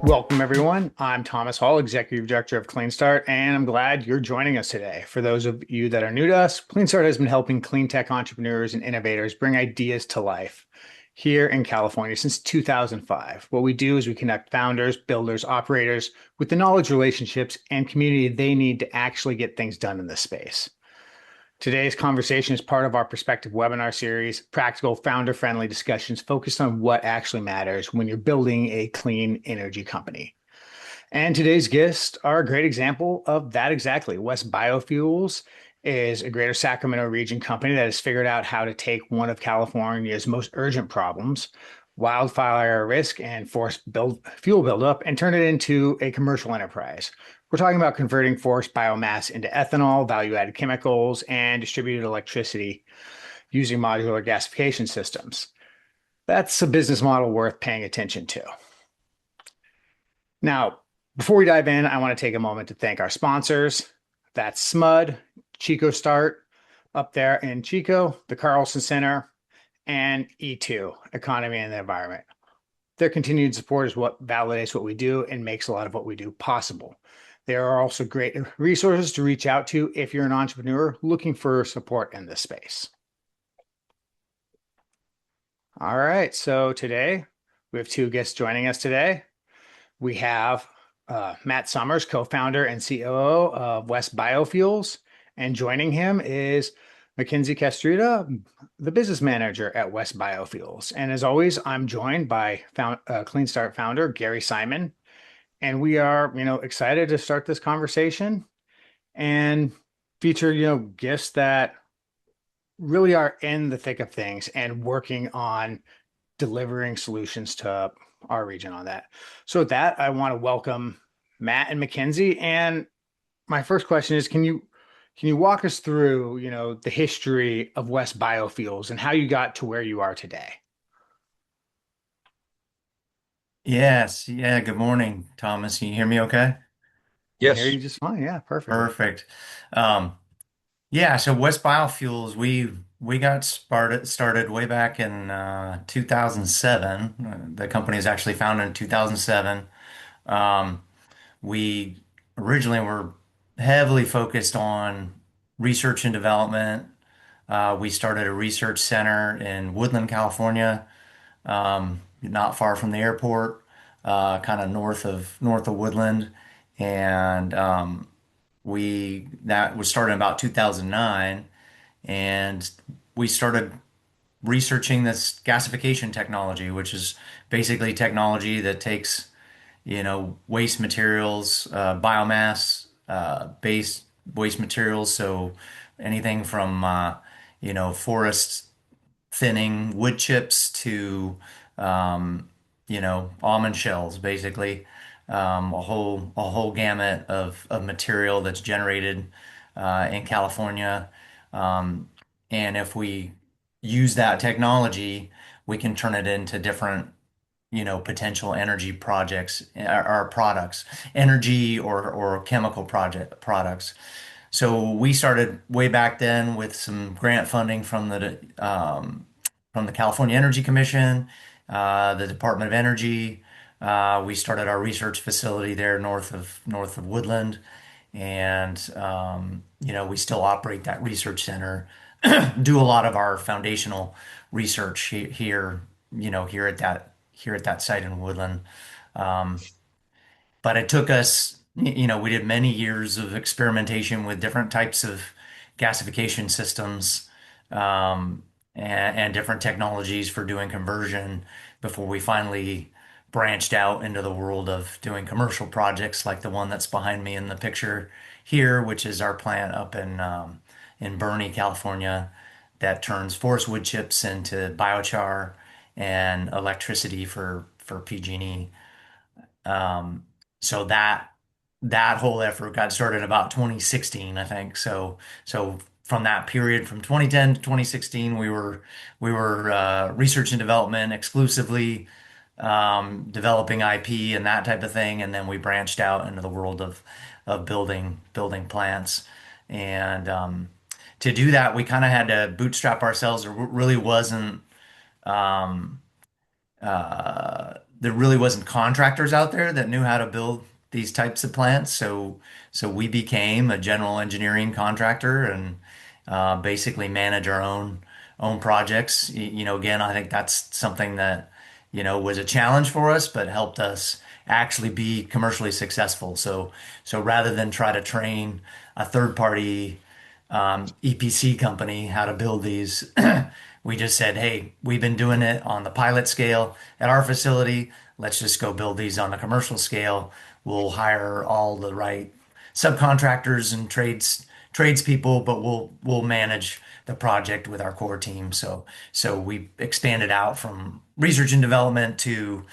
Welcome, everyone. I'm Thomas Hall, Executive Director of CleanStart, and I'm glad you're joining us today. For those of you that are new to us, CleanStart has been helping clean tech entrepreneurs and innovators bring ideas to life here in California since 2005. What we do is we connect founders, builders, operators with the knowledge, relationships, and community they need to actually get things done in this space. Today's conversation is part of our Perspective webinar series, practical, founder-friendly discussions focused on what actually matters when you're building a clean energy company. And today's guests are a great example of that exactly. West Biofuels is a greater Sacramento region company that has figured out how to take one of California's most urgent problems, wildfire risk and fuel buildup, and turn it into a commercial enterprise. We're talking about converting forest biomass into ethanol, value-added chemicals, and distributed electricity using modular gasification systems. That's a business model worth paying attention to. Now, before we dive in, I want to take a moment to thank our sponsors. That's SMUD, Chico Start up there in Chico, the Carlson Center, and E2, Economy and the Environment. Their continued support is what validates what we do and makes a lot of what we do possible. There are also great resources to reach out to if you're an entrepreneur looking for support in this space. All right, so today we have two guests joining us today. We have Matt Summers, co-founder and COO of West Biofuels, and joining him is Mackenzie Castruita, the business manager at West Biofuels. And as always, I'm joined by CleanStart founder Gary Simon, and we are, excited to start this conversation and feature, guests that really are in the thick of things and working on delivering solutions to our region on that. So with that, I want to welcome Matt and Mackenzie. And my first question is, can you walk us through, the history of West Biofuels and how you got to where you are today? Yes. Yeah. Good morning, Thomas. Can you hear me okay? I hear Yes. you just fine. Yeah, perfectly. Perfect. Um, yeah, so West Biofuels, we got started way back in 2007. The company is actually founded in 2007. Um, we originally were heavily focused on research and development. We started a research center in Woodland, California, not far from the airport, kind of north of Woodland, and we that was started in about 2009, and we started researching this gasification technology, which is basically technology that takes waste materials, biomass based waste materials, so anything from forest thinning wood chips to almond shells, basically, a whole gamut of material that's generated in California. Um, and if we use that technology, we can turn it into different, potential energy projects or products, energy or chemical project products. So we started way back then with some grant funding from the California Energy Commission, the Department of Energy. We started our research facility there north of Woodland, and we still operate that research center. Do a lot of our foundational research here, here at that site in Woodland. Um, but it took us, we did many years of experimentation with different types of gasification systems, and different technologies for doing conversion before we finally branched out into the world of doing commercial projects like the one that's behind me in the picture here, which is our plant up in Bernie, California, that turns forest wood chips into biochar and electricity for PG&E. So that whole effort got started in about 2016, I think. So from that period, from 2010 to 2016, we were research and development exclusively, developing IP and that type of thing, and then we branched out into the world of building plants. And to do that, we kind of had to bootstrap ourselves. There really wasn't there really wasn't contractors out there that knew how to build these types of plants. So we became a general engineering contractor and basically manage our own projects. Again, I think that's something that was a challenge for us, but helped us actually be commercially successful. So rather than try to train a third party EPC company how to build these. We just said, hey, we've been doing it on the pilot scale at our facility. Let's just go build these on the commercial scale. We'll hire all the right subcontractors and tradespeople, but we'll manage the project with our core team. So we expanded out from research and development to,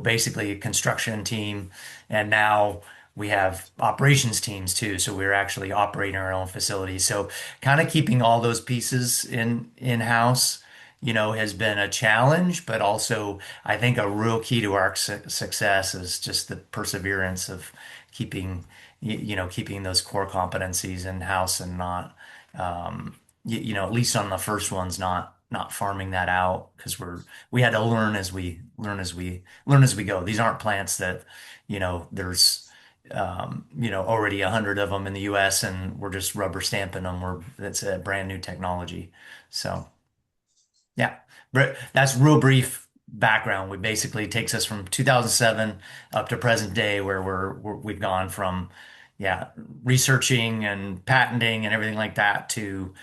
basically a construction team, and now we have operations teams too. So we're actually operating our own facilities. So kind of keeping all those pieces in-house, has been a challenge, but also I think a real key to our success is just the perseverance of keeping, keeping those core competencies in-house and not, at least on the first ones, not farming that out because we had to learn as we go. These aren't plants that, there's already 100 of them in the US and we're just rubber stamping them. That's a brand new technology. So yeah, but that's real brief background. We basically takes us from 2007 up to present day where we've gone from, yeah, researching and patenting and everything like that to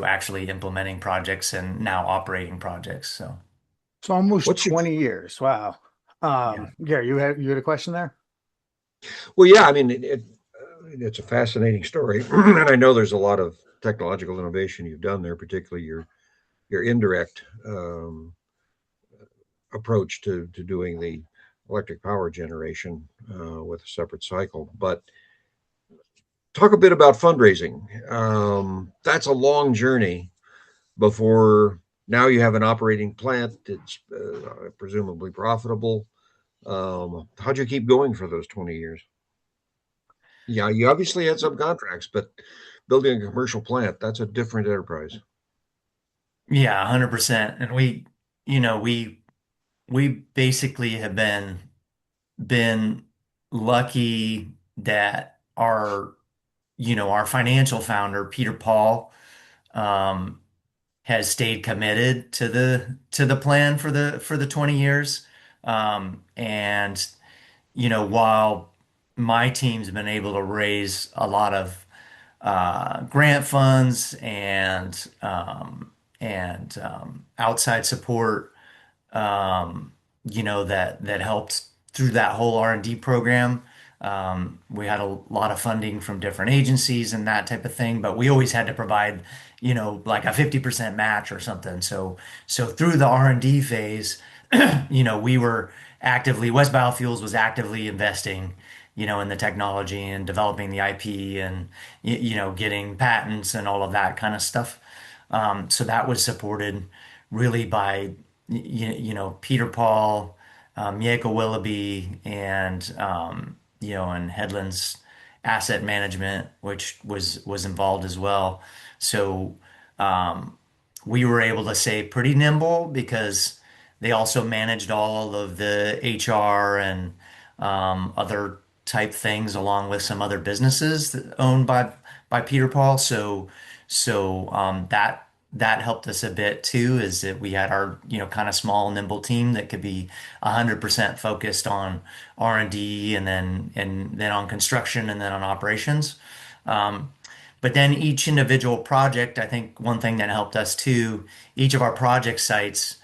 actually implementing projects and now operating projects. So So almost What's your 20 years. Wow. yeah. Gary, you had a question there? well? Yeah, I mean, it's a fascinating story, and I know there's a lot of technological innovation you've done there, particularly your indirect approach to doing the electric power generation with a separate cycle. But talk a bit about fundraising. That's a long journey before now you have an operating plant. It's presumably profitable. How'd you keep going for those 20 years? Yeah, you obviously had some contracts, but building a commercial plant, that's a different enterprise. Yeah, 100%. And you know, we basically have been lucky that our financial founder, Peter Paul, um, has stayed committed to the plan for the 20 years. And while my team's been able to raise a lot of grant funds and outside support, that helped through that whole R&D program. We had a lot of funding from different agencies and that type of thing, but we always had to provide, like a 50% match or something. So through the R&D phase, we were West Biofuels was actively investing, in the technology and developing the IP and, getting patents and all of that kind of stuff. So that was supported really by Peter Paul, Mieko Willoughby, and Headland's asset management, which was involved as well. So we were able to stay pretty nimble because they also managed all of the HR and other type things along with some other businesses owned by Peter Paul. So that helped us a bit too, is that we had our, kind of small, nimble team that could be 100% focused on R&D and then on construction and then on operations. But then each individual project, I think one thing that helped us too, each of our project sites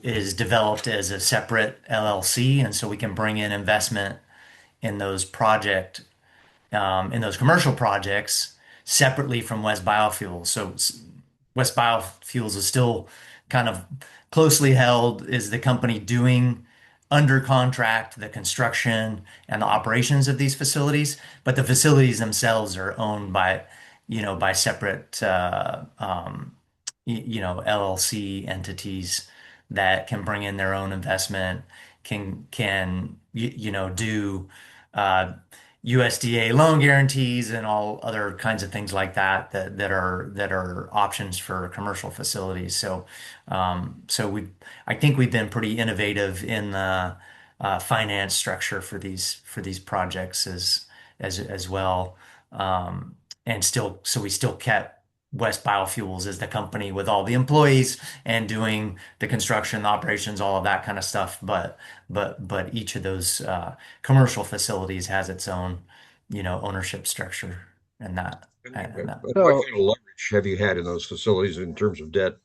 is developed as a separate LLC, and so we can bring in investment in those in those commercial projects separately from West Biofuels. So West Biofuels is still kind of closely held is the company doing under contract the construction and the operations of these facilities, but the facilities themselves are owned by separate LLC entities that can bring in their own investment, do USDA loan guarantees and all other kinds of things like that are options for commercial facilities. So I think we've been pretty innovative in the finance structure for these projects as well. Um, and still, so we still kept West Biofuels as the company with all the employees and doing the construction, the operations, all of that kind of stuff. But each of those commercial facilities has its own, ownership structure and that and that. And what So kind of leverage have you had in those facilities in terms of debt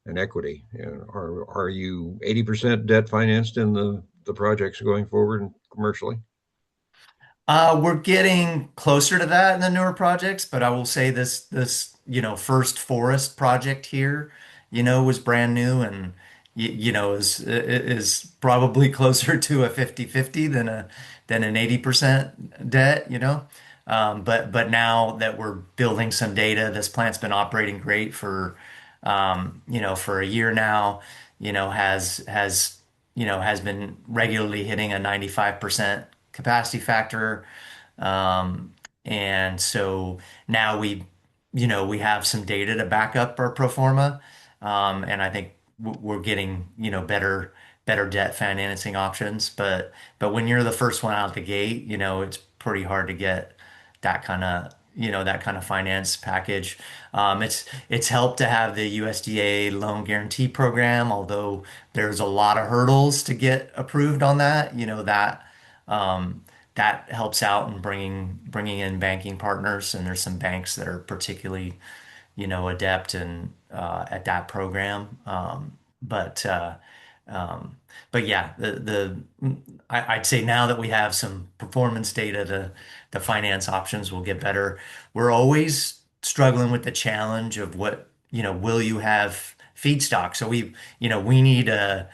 and equity? You know, are you 80% debt financed in the projects going forward and commercially? We're getting closer to that in the newer projects, but I will say this first forest project here, was brand new and is probably closer to a 50-50 than an 80% debt. But now that we're building some data, this plant's been operating great for a year now, has been regularly hitting a 95% capacity factor. And so now we have some data to back up our pro forma. And I think we're getting, better debt financing options. But when you're the first one out the gate, it's pretty hard to get that kind of finance package. It's helped to have the USDA loan guarantee program, although there's a lot of hurdles to get approved on that. That helps out in bringing in banking partners, and there's some banks that are particularly, adept and at that program. But um, but yeah, I'd say now that we have some performance data, the finance options will get better. We're always struggling with the challenge of will you have feedstock? So we need a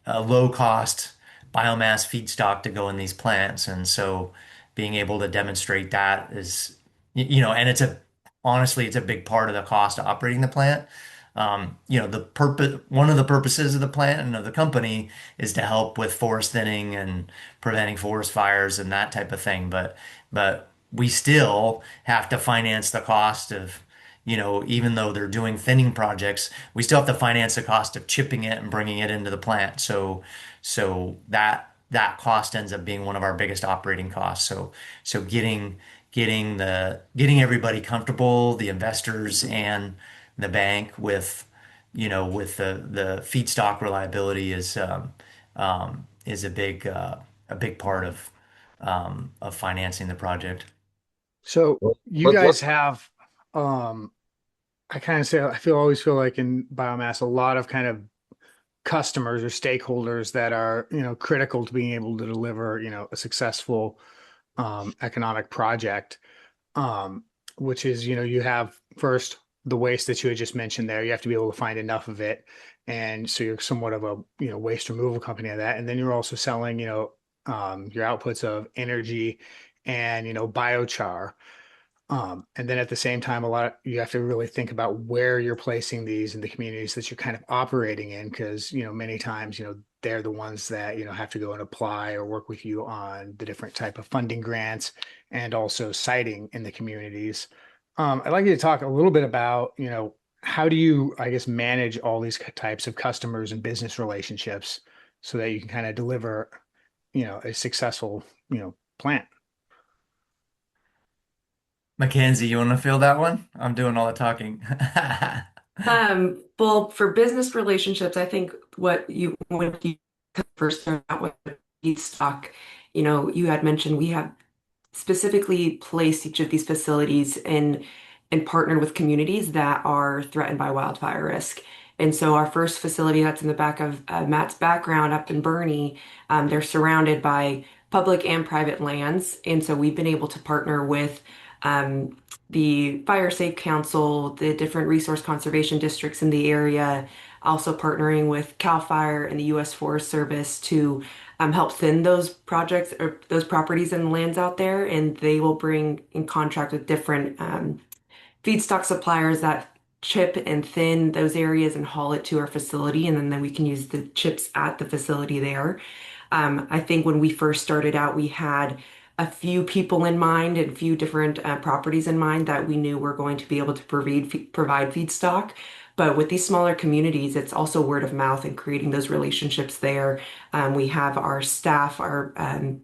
low cost biomass feedstock to go in these plants, and so being able to demonstrate that is, and honestly, it's a big part of the cost of operating the plant. One of the purposes of the plant and of the company is to help with forest thinning and preventing forest fires and that type of thing. But we still have to finance the cost of, even though they're doing thinning projects, we still have to finance the cost of chipping it and bringing it into the plant. So that cost ends up being one of our biggest operating costs. So getting everybody comfortable, the investors and the bank with the feedstock reliability is a big part of financing the project. so Well, you let guys have um I always feel like in biomass a lot of kind of customers or stakeholders that are, critical to being able to deliver, a successful economic project. Um, which is, you have first the waste that you had just mentioned there. You have to be able to find enough of it. And so you're somewhat of a, waste removal company of that. And then you're also selling, your outputs of energy and, biochar. And then at the same time, you have to really think about where you're placing these in the communities that you're kind of operating in, because many times they're the ones that have to go and apply or work with you on the different type of funding grants and also siting in the communities. I'd like you to talk a little bit about how do you, I guess, manage all these types of customers and business relationships so that you can kind of deliver a successful plant. Mackenzie, you want to fill that one? I'm doing all the talking. Well, for business relationships, I think when you first start out with feedstock, you had mentioned we have specifically placed each of these facilities in and partnered with communities that are threatened by wildfire risk. And so our first facility that's in the back of Matt's background up in Bernie, they're surrounded by public and private lands. And so we've been able to partner with um, the Fire Safe Council, the different resource conservation districts in the area, also partnering with CAL FIRE and the U.S. Forest Service to help thin those projects or those properties and lands out there. And they will bring in contract with different feedstock suppliers that chip and thin those areas and haul it to our facility. And then we can use the chips at the facility there. I think when we first started out, we had a few people in mind and a few different properties in mind that we knew were going to be able to provide feedstock. But with these smaller communities, it's also word of mouth and creating those relationships there. We have our staff, our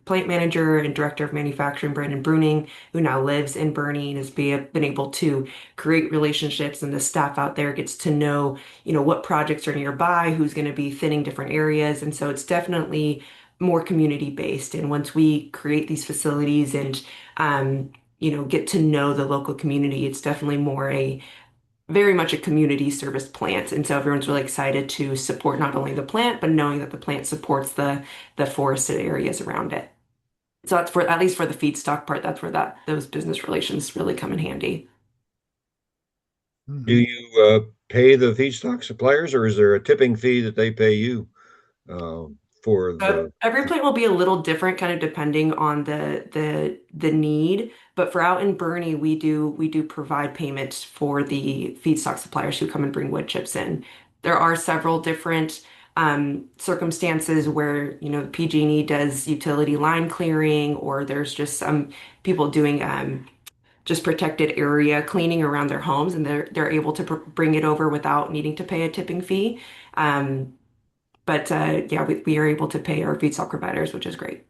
plant manager and director of manufacturing, Brandon Bruning, who now lives in Bernie and has been able to create relationships, and the staff out there gets to know, what projects are nearby, who's going to be thinning different areas. And so it's definitely more community based. And once we create these facilities and, get to know the local community, it's definitely very much a community service plant. And so everyone's really excited to support not only the plant, but knowing that the plant supports the forested areas around it. So that's for, at least for the feedstock part, that's where those business relations really come in handy. Do you pay the feedstock suppliers, or is there a tipping fee that they pay you uh, for the? Every plant will be a little different, kind of depending on the need. But for out in Bernie, we do provide payments for the feedstock suppliers who come and bring wood chips in. There are several different circumstances where PG&E does utility line clearing, or there's just some people doing just protected area cleaning around their homes, and they're able to bring it over without needing to pay a tipping fee. Um, but yeah, we are able to pay our feedstock providers, which is great.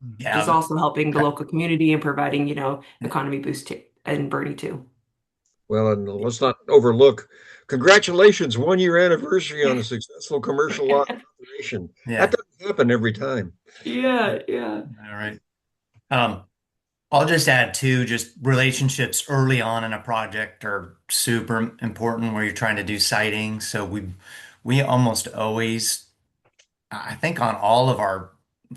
Which is Yeah. also helping the local community and providing, economy boost in Bernie too. Well, and let's not overlook. Congratulations, 1 year anniversary on a successful commercial lot operation. That Yeah. doesn't happen every time. Yeah, yeah. All right. Um, I'll just add too, just relationships early on in a project are super important where you're trying to do siting. So we almost always, I think on all of our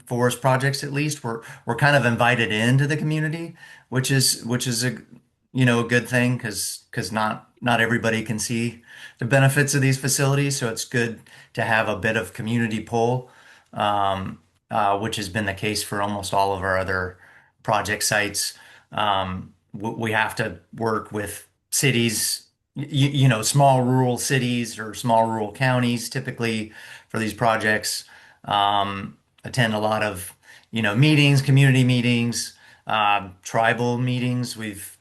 forest projects at least, we're kind of invited into the community, which is a good thing because not everybody can see the benefits of these facilities. So it's good to have a bit of community pull, which has been the case for almost all of our other project sites. We have to work with cities, small rural cities or small rural counties typically for these projects. Attend a lot of, meetings, community meetings, tribal meetings. We've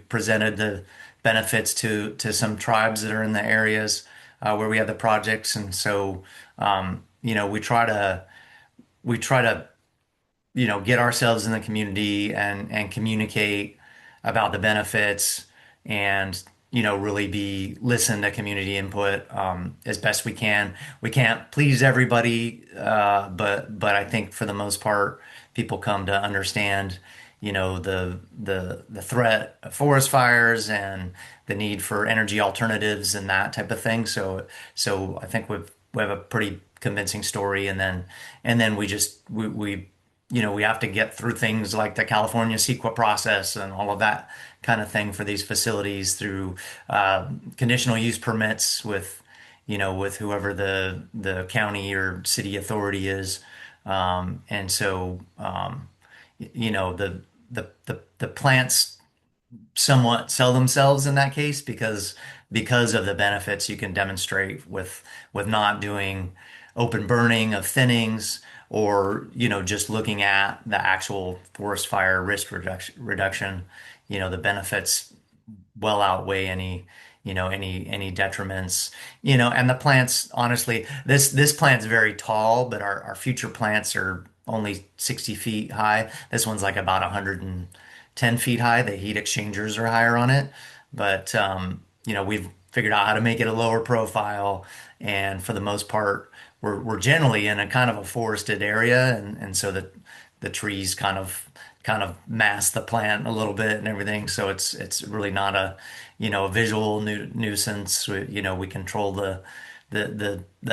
presented the benefits to some tribes that are in the areas where we have the projects, and so we try to get ourselves in the community and communicate about the benefits and, really be listen to community input as best we can. We can't please everybody, but I think for the most part, people come to understand, the threat of forest fires and the need for energy alternatives and that type of thing. So I think we have a pretty convincing story, and then we have to get through things like the California CEQA process and all of that kind of thing for these facilities through conditional use permits with whoever the county or city authority is. And so, the plants somewhat sell themselves in that case because of the benefits you can demonstrate with not doing open burning of thinnings or just looking at the actual forest fire risk reduction. The benefits well outweigh any detriments. And the plants, honestly, this plant's very tall, but our future plants are only 60 feet high. This one's like about 110 feet high. The heat exchangers are higher on it, but we've figured out how to make it a lower profile, and for the most part, we're generally in a kind of a forested area, and so the trees kind of mask the plant a little bit and everything. So it's really not a visual nuisance. We control the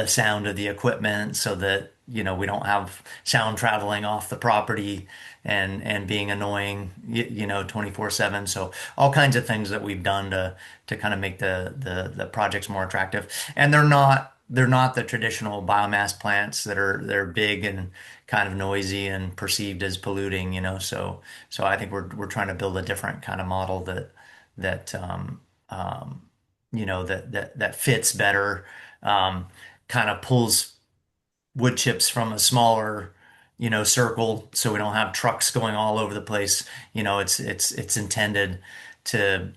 sound of the equipment so that we don't have sound traveling off the property and being annoying 24/7. So all kinds of things that we've done to kind of make the projects more attractive. And they're not the traditional biomass plants that are big and kind of noisy and perceived as polluting. So I think we're trying to build a different kind of model that fits better, kind of pulls wood chips from a smaller, circle, so we don't have trucks going all over the place. It's intended to,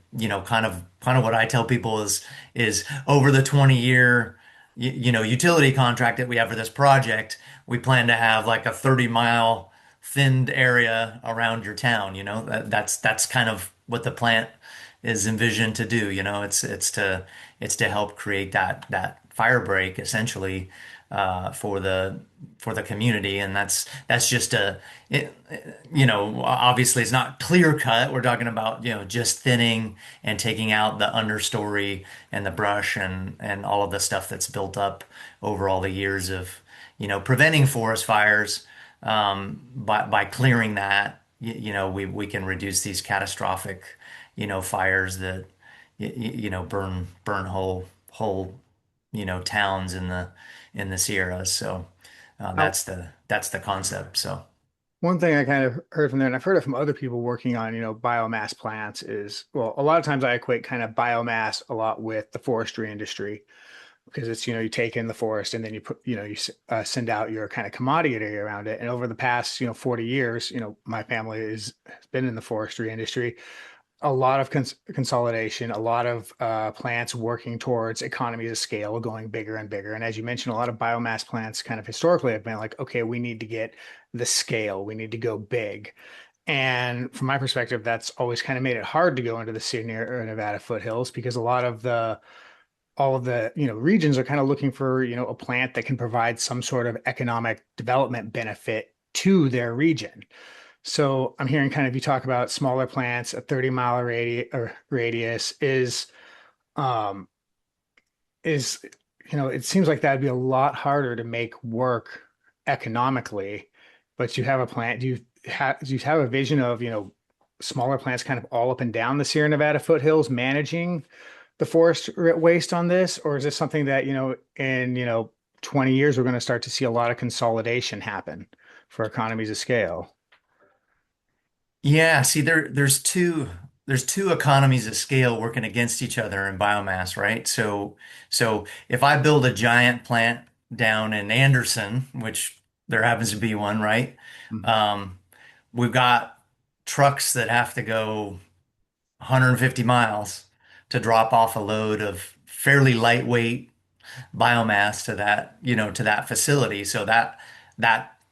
kind of what I tell people is over the 20-year, utility contract that we have for this project, we plan to have like a 30-mile thinned area around your town. That's kind of what the plant is envisioned to do. It's to help create that fire break essentially for the community, and that's just obviously it's not clear cut. We're talking about just thinning and taking out the understory and the brush and all of the stuff that's built up over all the years of preventing forest fires. By clearing that, we can reduce these catastrophic fires that burn whole towns in the Sierras. So Now, that's the concept. So one thing I kind of heard from there, and I've heard it from other people working on, biomass plants is, well, a lot of times I equate kind of biomass a lot with the forestry industry because it's, you take in the forest and then you put, send out your kind of commodity around it. And over the past, 40 years, my family has been in the forestry industry. A lot of consolidation, a lot of plants working towards economies of scale, going bigger and bigger. And as you mentioned, a lot of biomass plants kind of historically have been like, okay, we need to get the scale, we need to go big. And from my perspective, that's always kind of made it hard to go into the Sierra Nevada foothills because a lot of the all of the regions are kind of looking for a plant that can provide some sort of economic development benefit to their region. So I'm hearing kind of you talk about smaller plants, a 30-mile radius um is it seems like that'd be a lot harder to make work economically, but you have a plant. Do you have a vision of, smaller plants kind of all up and down the Sierra Nevada foothills managing the forest waste on this? Or is this something that, in 20 years we're going to start to see a lot of consolidation happen for economies of scale? yeah, see there's two economies of scale working against each other in biomass, right? So if I build a giant plant down in Anderson, which there happens to be one, right? Mhm. Um, we've got trucks that have to go 150 miles to drop off a load of fairly lightweight biomass to that facility. So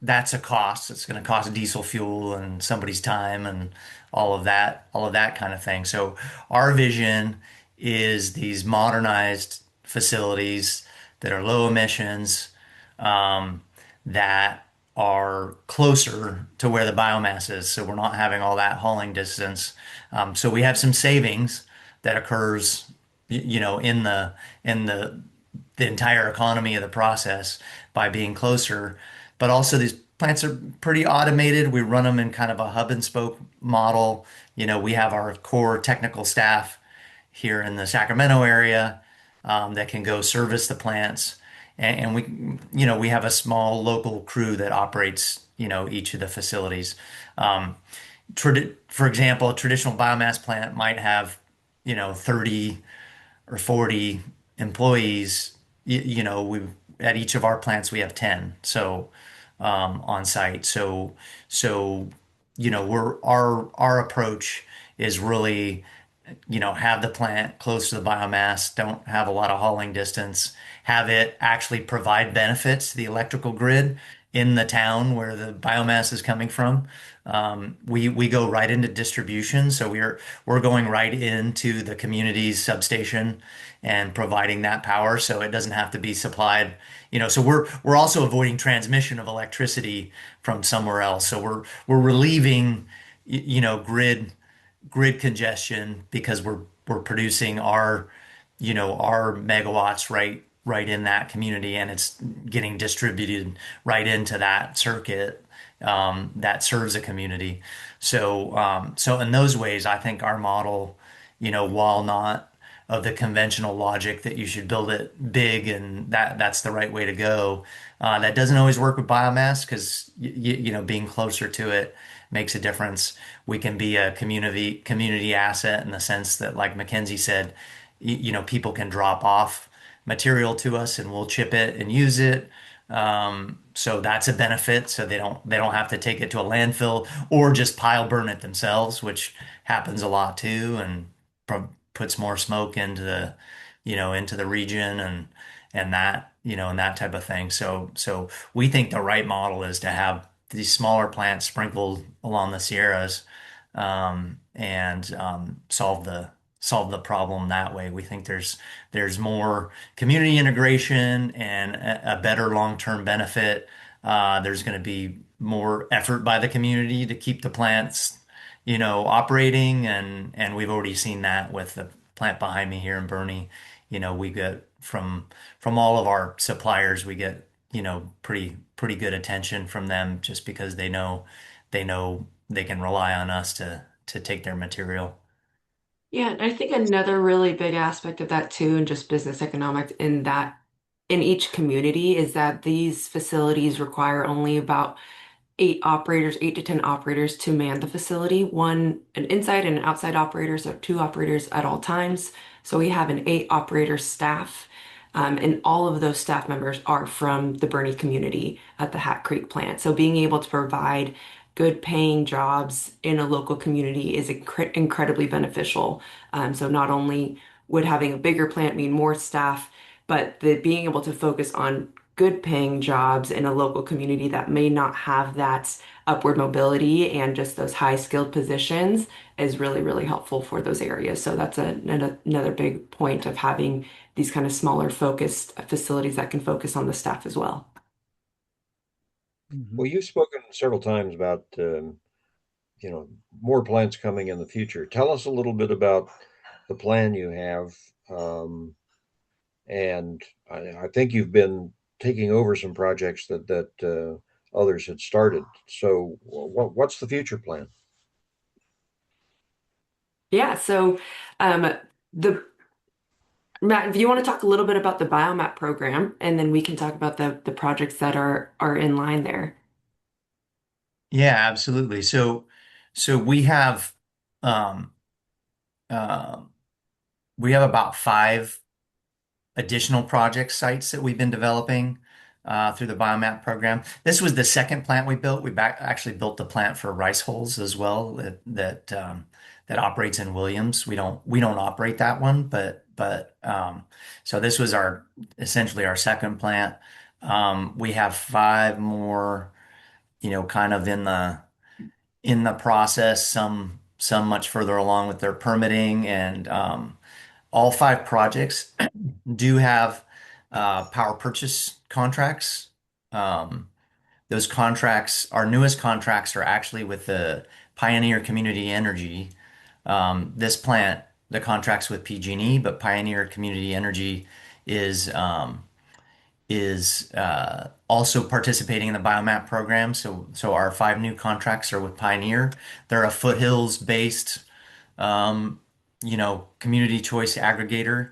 that's a cost. It's going to cost diesel fuel and somebody's time and all of that kind of thing. So our vision is these modernized facilities that are low emissions, um, that are closer to where the biomass is. So we're not having all that hauling distance. So we have some savings that occurs, in the entire economy of the process by being closer. But also these plants are pretty automated. We run them in kind of a hub and spoke model. We have our core technical staff here in the Sacramento area that can go service the plants. And we have a small local crew that operates, each of the facilities. Um, for example, a traditional biomass plant might have, 30 or 40 employees. We at each of our plants we have 10. So on site. So our approach is really have the plant close to the biomass, don't have a lot of hauling distance, have it actually provide benefits to the electrical grid in the town where the biomass is coming from. We go right into distribution, so we're going right into the community's substation and providing that power, so it doesn't have to be supplied. So we're also avoiding transmission of electricity from somewhere else. So we're relieving, grid congestion because we're producing our megawatts right in that community, and it's getting distributed right into that circuit that serves a community. So in those ways, I think our model, while not of the conventional logic that you should build it big and that's the right way to go, that doesn't always work with biomass because being closer to it makes a difference. We can be a community asset in the sense that, like Mackenzie said, people can drop off material to us and we'll chip it and use it. So that's a benefit. So they don't have to take it to a landfill or just pile burn it themselves, which happens a lot too, and puts more smoke into the region and that and that type of thing. So we think the right model is to have these smaller plants sprinkled along the Sierras, and solve the problem that way. We think there's more community integration and a better long-term benefit. There's going to be more effort by the community to keep the plants, operating, and we've already seen that with the plant behind me here in Bernie. We get from all of our suppliers, we get, pretty good attention from them just because they know they can rely on us to take their material. Yeah, and I think another really big aspect of that too, and just business economics in that in each community is that these facilities require only about 8 operators, 8 to 10 operators to man the facility. One, an inside and an outside operator, so 2 operators at all times. So we have an 8 operator staff, and all of those staff members are from the Bernie community at the Hat Creek plant. So being able to provide good paying jobs in a local community is incredibly beneficial. So not only would having a bigger plant mean more staff, but being able to focus on good paying jobs in a local community that may not have that upward mobility and just those high skilled positions is really, really helpful for those areas. So that's another big point of having these kind of smaller focused facilities that can focus on the staff as well. Mhm. Well, you've spoken several times about you know, more plants coming in the future. Tell us a little bit about the plan you have. Um, and I think you've been taking over some projects that others had started. So, what's the future plan? Yeah, so the Matt, if you want to talk a little bit about the Biomap program, and then we can talk about the projects that are in line there. Yeah, absolutely. So um, uh, we have about 5 additional project sites that we've been developing through the Biomap program. This was the second plant we built. Actually built the plant for rice hulls as well that operates in Williams. We don't operate that one, but so this was our essentially our second plant. We have 5 more, kind of in the process. Some much further along with their permitting, and all 5 projects do have power purchase contracts. Um, those contracts, our newest contracts, are actually with the Pioneer Community Energy. This plant, the contract's with PG&E, but Pioneer Community Energy is um, is also participating in the Biomap program. So our 5 new contracts are with Pioneer. They're a foothills-based, um, community choice aggregator.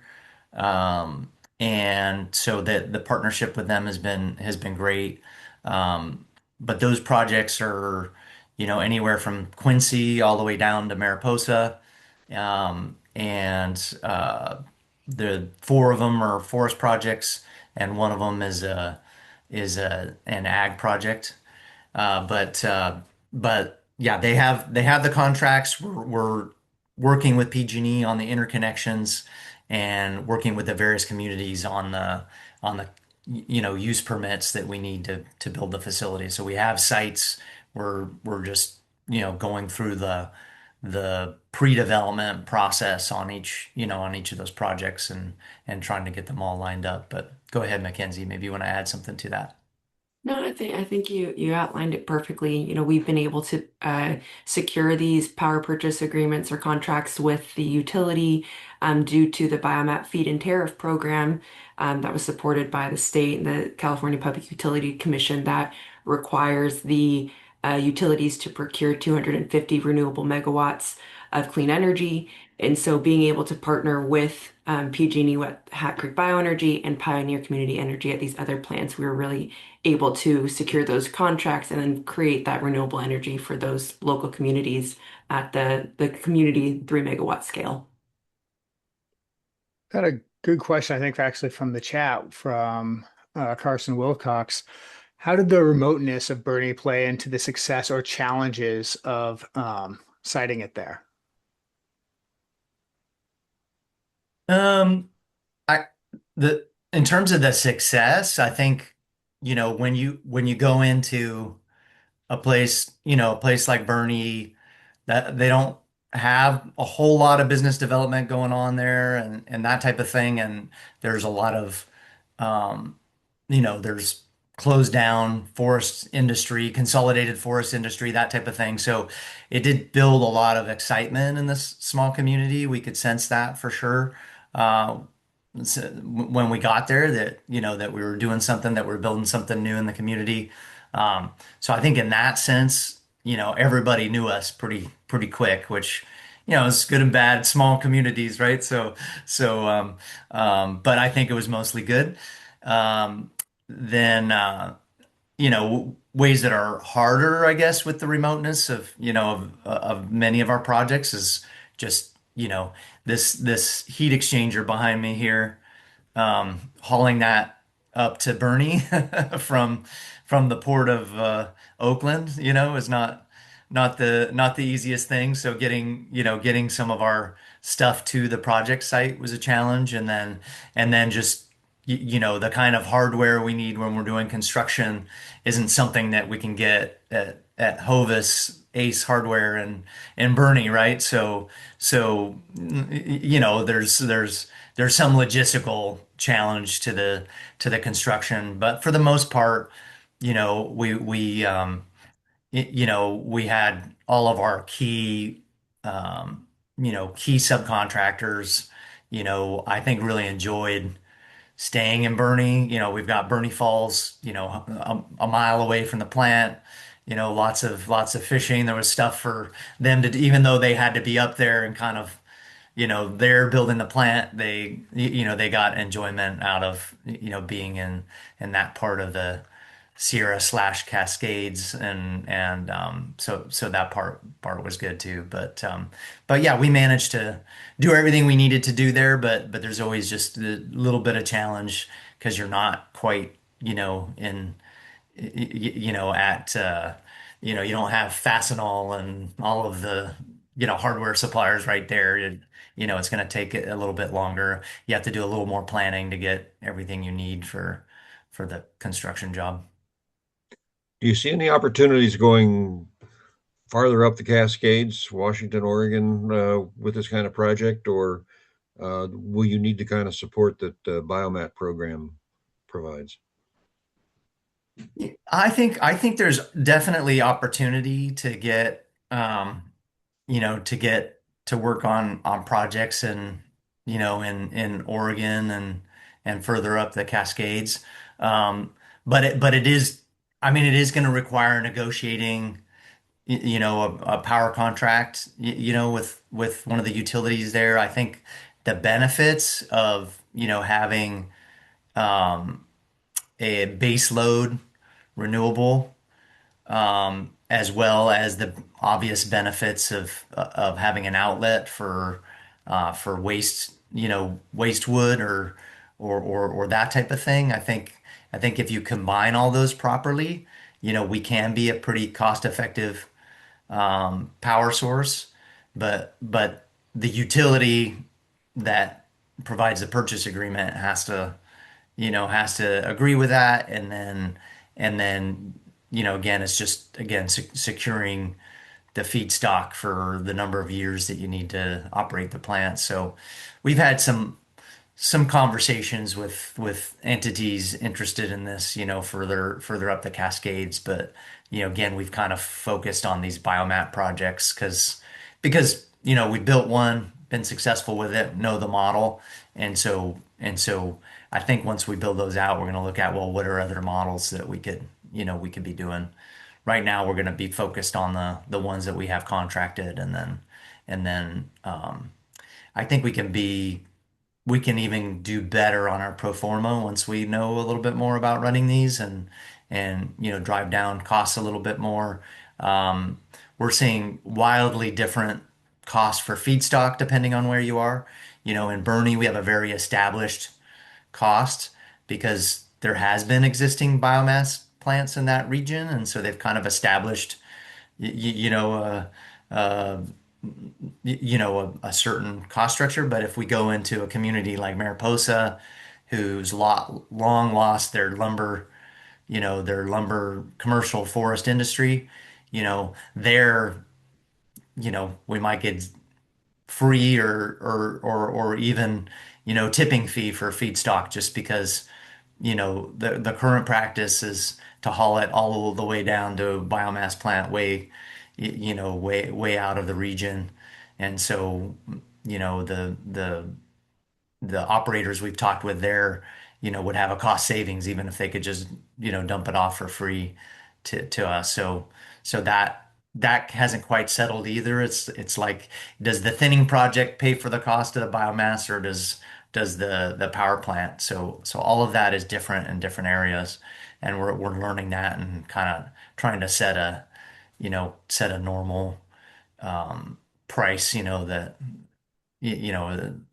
Um, and so the partnership with them has been great. Um, but those projects are, anywhere from Quincy all the way down to Mariposa. And the 4 of them are forest projects, and one of them is an ag project. But yeah, they have the contracts. We're working with PG&E on the interconnections and working with the various communities on the use permits that we need to build the facility. So we have sites. We're just going through the pre-development process on each of those projects and trying to get them all lined up. But go ahead, Mackenzie. Maybe you want to add something to that. No, I think you outlined it perfectly. We've been able to secure these power purchase agreements or contracts with the utility due to the Biomap feed and tariff program that was supported by the state and the California Public Utility Commission that requires the utilities to procure 250 renewable megawatts of clean energy. And so being able to partner with PG&E with Hat Creek Bioenergy and Pioneer Community Energy at these other plants, we were really able to secure those contracts and then create that renewable energy for those local communities at the community 3 megawatt scale. Got a good question, I think, actually from the chat from Carson Wilcox. How did the remoteness of Bernie play into the success or challenges of siting it there? Um, I the in terms of the success, I think, when you go into a place like Bernie, that they don't have a whole lot of business development going on there and that type of thing. And there's a lot of, um, there's closed down forest industry, consolidated forest industry, that type of thing. So it did build a lot of excitement in this small community. We could sense that for sure. Uh, when we got there that that we were doing something, that we were building something new in the community. So I think in that sense, everybody knew us pretty quick, which is good and bad, small communities, right? But I think it was mostly good. Then ways that are harder, I guess, with the remoteness of of many of our projects is just this heat exchanger behind me here, hauling that up to Bernie from the port of Oakland, is not the easiest thing. So getting some of our stuff to the project site was a challenge, and then just the kind of hardware we need when we're doing construction isn't something that we can get at Hovis Ace Hardware and Bernie, right? There's some logistical challenge to the construction, but for the most part, we had all of our key subcontractors, I think really enjoyed staying in Bernie. We've got Bernie Falls, a mile away from the plant. Lots of fishing. There was stuff for them to, even though they had to be up there and kind of, they're building the plant. They got enjoyment out of, being in that part of the Sierra slash Cascades, and so that part was good too. But yeah, we managed to do everything we needed to do there. But there's always just a little bit of challenge because you're not quite in at you don't have Fastenal and all of the hardware suppliers right there. It's going to take a little bit longer. You have to do a little more planning to get everything you need for the construction job. Do you see any opportunities going farther up the Cascades, Washington, Oregon, with this kind of project, or will you need the kind of support that the Biomat program provides? I think there's definitely opportunity to get to work on projects in Oregon and further up the Cascades. But it is, I mean, it is going to require negotiating, a power contract, with one of the utilities there. I think the benefits of, having a base load renewable, as well as the obvious benefits of having an outlet for waste wood or that type of thing. I think if you combine all those properly, we can be a pretty cost-effective power source. But the utility that provides the purchase agreement has to agree with that, and then again, it's just again securing the feedstock for the number of years that you need to operate the plant. So we've had some conversations with entities interested in this, further up the Cascades. But again, we've kind of focused on these biomat projects because we built one, been successful with it, know the model, and so I think once we build those out, we're going to look at, well, what are other models that we could be doing. Right now, we're going to be focused on the ones that we have contracted, and then I think we can even do better on our pro forma once we know a little bit more about running these and drive down costs a little bit more. We're seeing wildly different costs for feedstock depending on where you are. In Bernie, we have a very established cost because there has been existing biomass plants in that region, and so they've kind of established, you know, uh, a certain cost structure. But if we go into a community like Mariposa, who's long lost their lumber commercial forest industry, there, we might get free or even, tipping fee for feedstock just because, the current practice is to haul it all the way down to a biomass plant way out of the region. And so, the operators we've talked with there, would have a cost savings even if they could just, dump it off for free to us. So that hasn't quite settled either. It's like, does the thinning project pay for the cost of the biomass, or does the power plant? So all of that is different in different areas, and we're learning that and kind of trying to set a normal price, that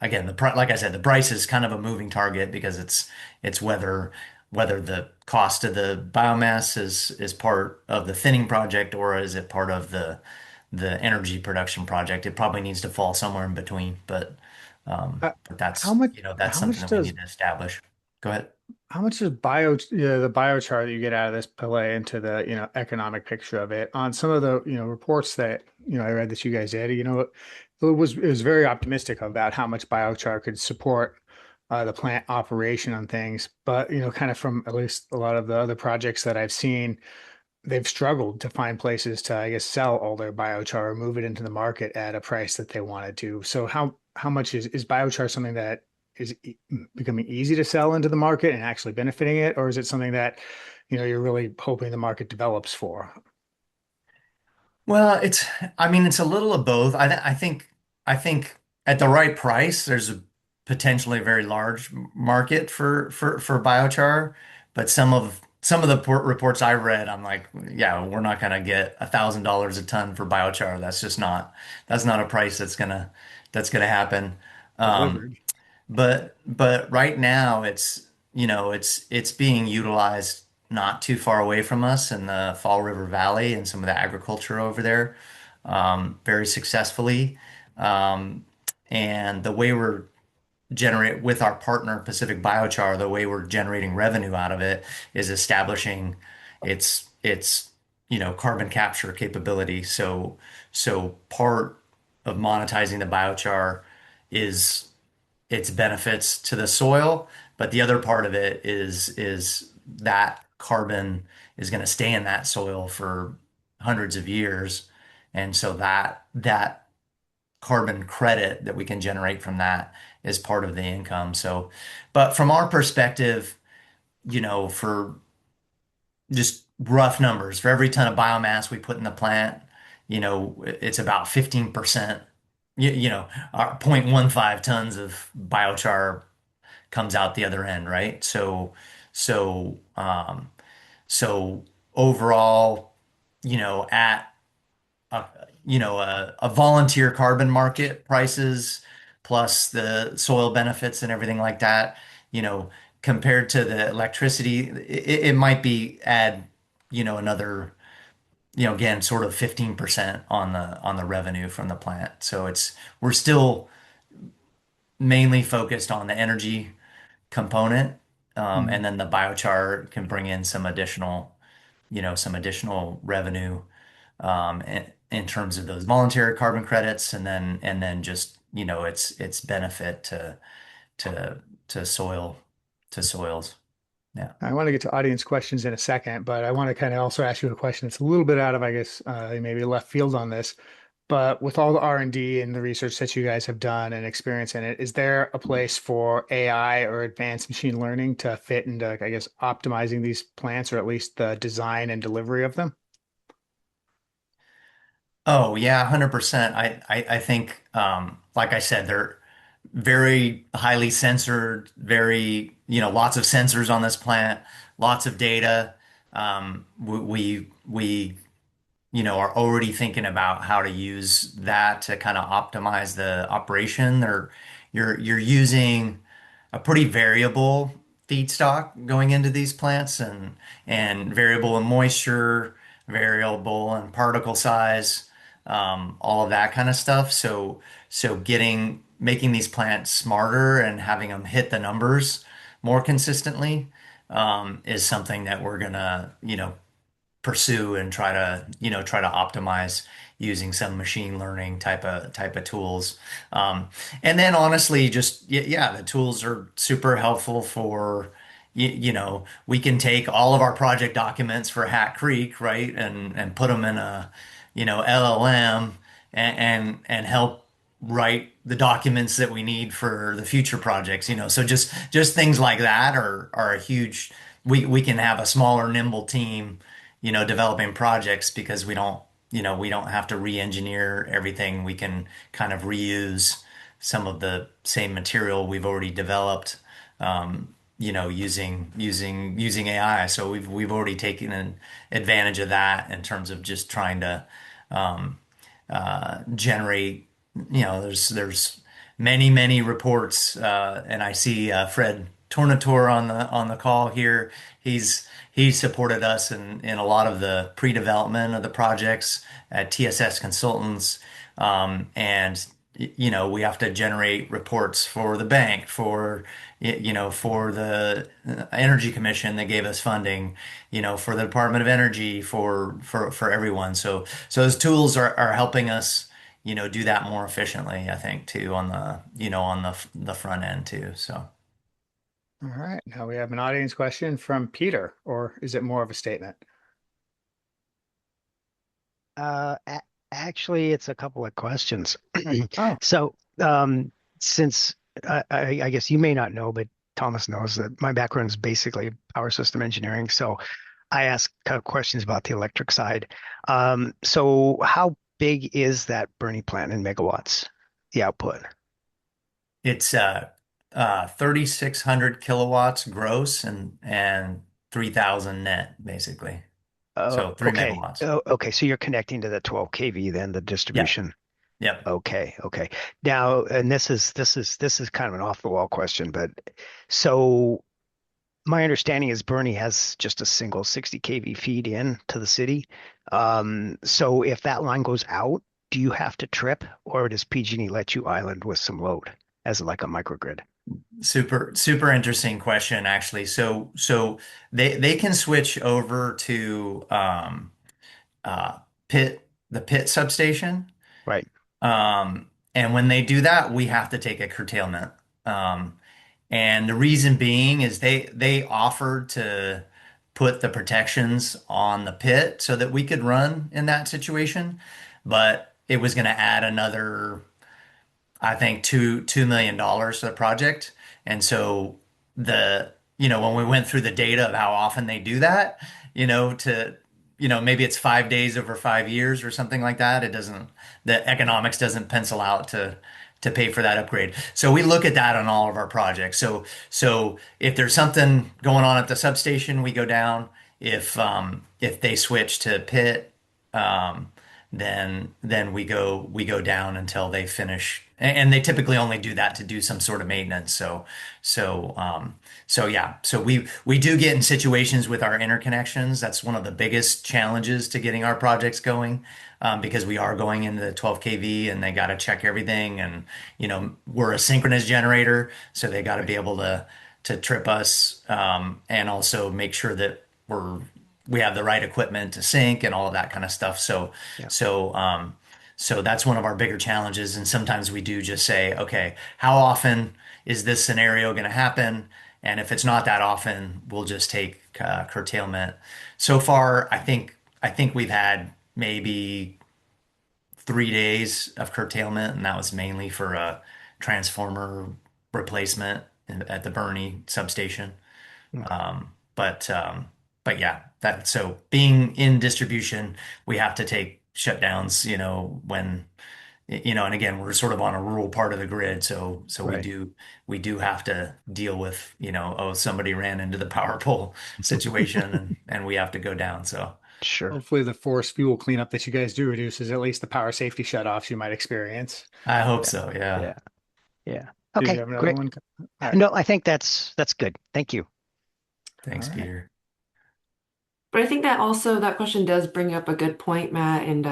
again, like I said, the price is kind of a moving target because it's whether the cost of the biomass is part of the thinning project, or is it part of the energy production project. It probably needs to fall somewhere in between, but Uh, but how that's much that's how something much that we does need to establish. Go ahead. how much does the biochar that you get out of this play into the, economic picture of it? On some of the, reports that, I read that you guys did, it was very optimistic about how much biochar could support the plant operation on things. But, kind of from at least a lot of the other projects that I've seen, they've struggled to find places to, I guess, sell all their biochar or move it into the market at a price that they wanted to. So how much is biochar something that is becoming easy to sell into the market and actually benefiting it, or is it something that, you're really hoping the market develops for? Well, I mean, it's a little of both. I think at the right price, there's a potentially very large market for biochar, but some of the reports I read, I'm like, yeah, we're not gonna get $1,000 a ton for biochar. That's not a price that's gonna happen. Um, Delivered. but right now it's being utilized not too far away from us in the Fall River Valley and some of the agriculture over there, very successfully. Um, and the way we're generate with our partner Pacific Biochar, the way we're generating revenue out of it is establishing its carbon capture capability. So part of monetizing the biochar is its benefits to the soil, but the other part of it is that carbon is going to stay in that soil for hundreds of years, and so that carbon credit that we can generate from that is part of the income. So, but from our perspective, for just rough numbers, for every ton of biomass we put in the plant, it's about 15%, our 0.15 tons of biochar comes out the other end, right? So, um, so overall, at a, a volunteer carbon market prices plus the soil benefits and everything like that, you know, compared to the electricity, it might be add, another, again, sort of 15% on the revenue from the plant. So we're still mainly focused on the energy component. And Mhm. then the biochar can bring in some additional revenue in terms of those voluntary carbon credits, and then just its benefit to to soil to soils. Yeah. I want to get to audience questions in a second, but I want to kind of also ask you a question that's a little bit out of, I guess, maybe left field on this. But with all the R&D and the research that you guys have done and experience in it, is there a place for AI or advanced machine learning to fit into, I guess, optimizing these plants, or at least the design and delivery of them? Oh yeah, 100%. I think, like I said, they're very highly censored, lots of sensors on this plant, lots of data. We are already thinking about how to use that to kind of optimize the operation. You're using a pretty variable feedstock going into these plants and variable in moisture, variable in particle size, all of that kind of stuff. So making these plants smarter and having them hit the numbers more consistently is something that we're gonna, pursue and try to optimize using some machine learning type of tools. And then honestly, just yeah, the tools are super helpful for we can take all of our project documents for Hat Creek, right, and put them in a LLM and help write the documents that we need for the future projects. So just things like that are a huge. We can have a smaller, nimble team developing projects because we don't have to re-engineer everything. We can kind of reuse some of the same material we've already developed, using AI. So we've already taken an advantage of that in terms of just trying to generate. There's many reports, and I see Fred Tornator on the call here. He supported us in a lot of the pre-development of the projects at TSS Consultants, and we have to generate reports for the bank, for the Energy Commission that gave us funding, for the Department of Energy, for everyone. So those tools are helping us, do that more efficiently, I think, too, on the front end too. So. All right. Now we have an audience question from Peter, or is it more of a statement? A actually, it's a couple of questions. Oh, So, since I guess you may not know, but Thomas knows that my background is basically power system engineering. So, I ask kind of questions about the electric side. So how big is that Bernie plant in megawatts, the output? It's 3,600 kilowatts gross and 3,000 net, basically. So three Okay. megawatts. Oh, okay. So you're connecting to the 12 kV then the Yep. distribution. Yep. Okay, okay. Now, and this is kind of an off the wall question, but so my understanding is Bernie has just a single 60 kV feed in to the city. So if that line goes out, do you have to trip, or does PG&E let you island with some load as like a microgrid? Super interesting question, actually. So they can switch over to uh, the pit substation. Right. And when they do that, we have to take a curtailment. Um, and the reason being is they offered to put the protections on the pit so that we could run in that situation, but it was going to add another, I think, $2 million to the project. And so when we went through the data of how often they do that, maybe it's 5 days over 5 years or something like that. The economics doesn't pencil out to pay for that upgrade. So we look at that on all of our projects. So if there's something going on at the substation, we go down. If they switch to pit, um, then we go down until they finish. And they typically only do that to do some sort of maintenance. So yeah. So we do get in situations with our interconnections. That's one of the biggest challenges to getting our projects going, because we are going into the 12 kV and they got to check everything. And we're a synchronous generator, so they got to be able to trip us, and also make sure that we have the right equipment to sync and all of that kind of stuff. So Yeah. so um so that's one of our bigger challenges. And sometimes we do just say, okay, how often is this scenario going to happen? And if it's not that often, we'll just take curtailment. So far, I think we've had maybe 3 days of curtailment, and that was mainly for a transformer replacement at the Bernie substation. Okay. But yeah, so being in distribution, we have to take shutdowns, when, and again, we're sort of on a rural part of the grid. So we Right. do have to deal with, oh, somebody ran into the power pole situation and we have to go down. So Sure. hopefully the forced fuel cleanup that you guys do reduces at least the power safety shutoffs you might experience. I hope Yeah. so. Yeah. Yeah. Yeah. Did you Okay, have another great. one? All right. No, I think that's good. Thank you. All Thanks, right. Peter. But I think that also that question does bring up a good point, Matt, and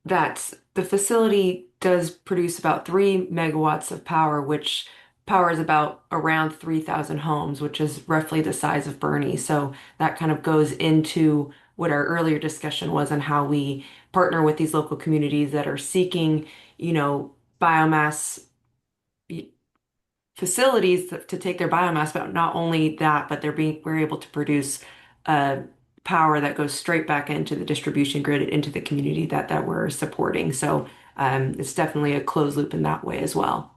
that the facility does produce about 3 megawatts of power, which powers about around 3,000 homes, which is roughly the size of Bernie. So that kind of goes into what our earlier discussion was on how we partner with these local communities that are seeking, biomass facilities to take their biomass, but not only that, but we're able to produce uh, power that goes straight back into the distribution grid into the community that we're supporting. So it's definitely a closed loop in that way as well.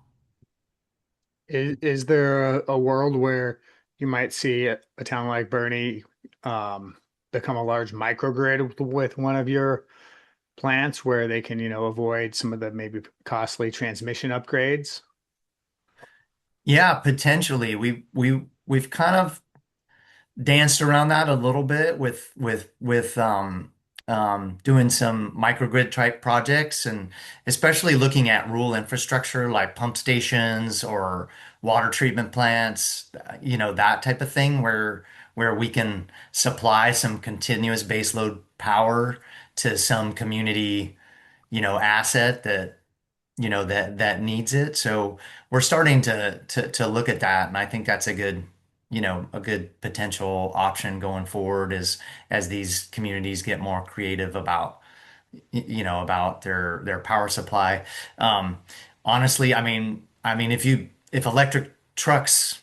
Is there a world where you might see a town like Bernie become a large microgrid with one of your plants where they can, avoid some of the maybe costly transmission upgrades? Yeah, potentially. We've kind of danced around that a little bit with doing some microgrid type projects, and especially looking at rural infrastructure like pump stations or water treatment plants, that type of thing where we can supply some continuous baseload power to some community, asset that needs it. So we're starting to look at that, and I think that's a good potential option going forward as these communities get more creative about their power supply. Um, Honestly, I mean, if electric trucks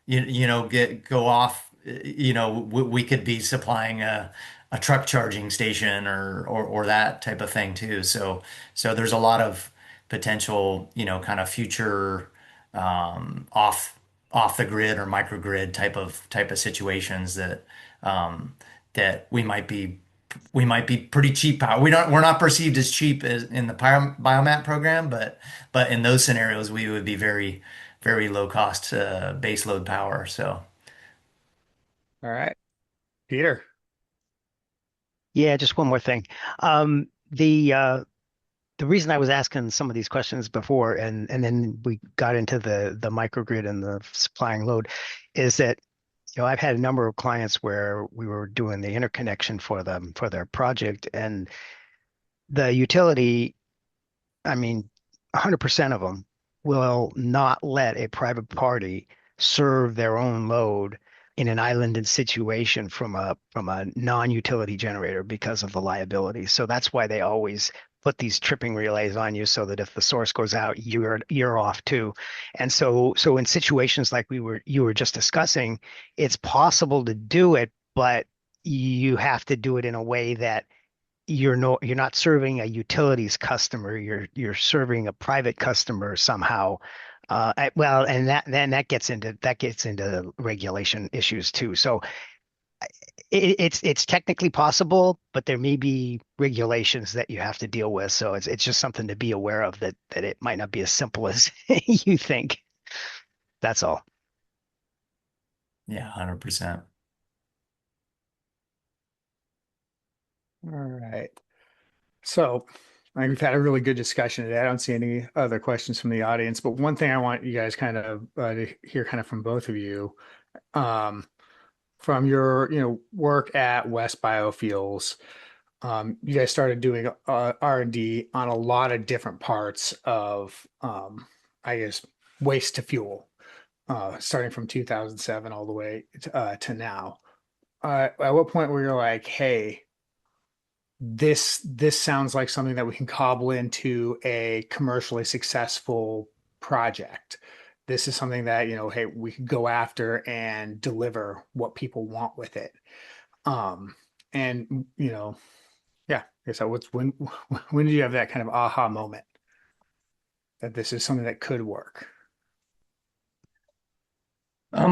get go off, we could be supplying a truck charging station or that type of thing too. So there's a lot of potential, kind of future off the grid or microgrid type of situations um, that we might be pretty cheap power. We're not perceived as cheap as in the biomat program, but in those scenarios we would be very, very low cost base load power. So All right, Peter. Yeah, just one more thing. The reason I was asking some of these questions before, and then we got into the microgrid and the supplying load, is that I've had a number of clients where we were doing the interconnection for them for their project, and the utility, I mean, 100% of them will not let a private party serve their own load in an islanded situation from a non-utility generator because of the liability. So that's why they always put these tripping relays on you so that if the source goes out, you're off too. And so in situations like you were just discussing, it's possible to do it, but you have to do it in a way that you're not serving a utilities customer, you're serving a private customer somehow. Well, and that gets into regulation issues too. So it's technically possible, but there may be regulations that you have to deal with. So it's just something to be aware of, that it might not be as simple as you think. That's all. yeah, 100%. All right. So I think we've had a really good discussion today. I don't see any other questions from the audience, but one thing I want you guys kind of to hear kind of from both of you, um, from your work at West Biofuels. You guys started doing R&D on a lot of different parts of, I guess, waste to fuel, starting from 2007 all the way to now. At what point were you like, hey, this sounds like something that we can cobble into a commercially successful project. This is something that, hey, we could go after and deliver what people want with it. Um, and yeah, so what's when did you have that kind of aha moment that this is something that could work? I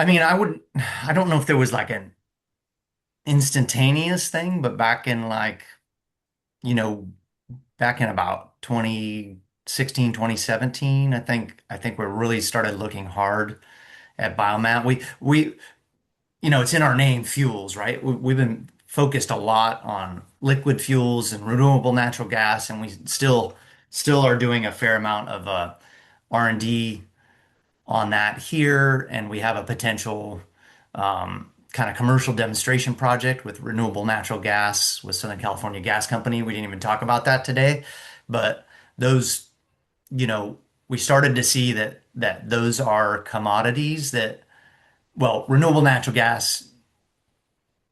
mean, I don't know if there was like an instantaneous thing, but you know, back in about 2016, 2017, I think we really started looking hard at biomat. It's in our name, fuels, right? We've been focused a lot on liquid fuels and renewable natural gas, and we still are doing a fair amount of R&D on that here, and we have a potential kind of commercial demonstration project with renewable natural gas with Southern California Gas Company. We didn't even talk about that today, but those, you know, we started to see that those are commodities that, well, renewable natural gas,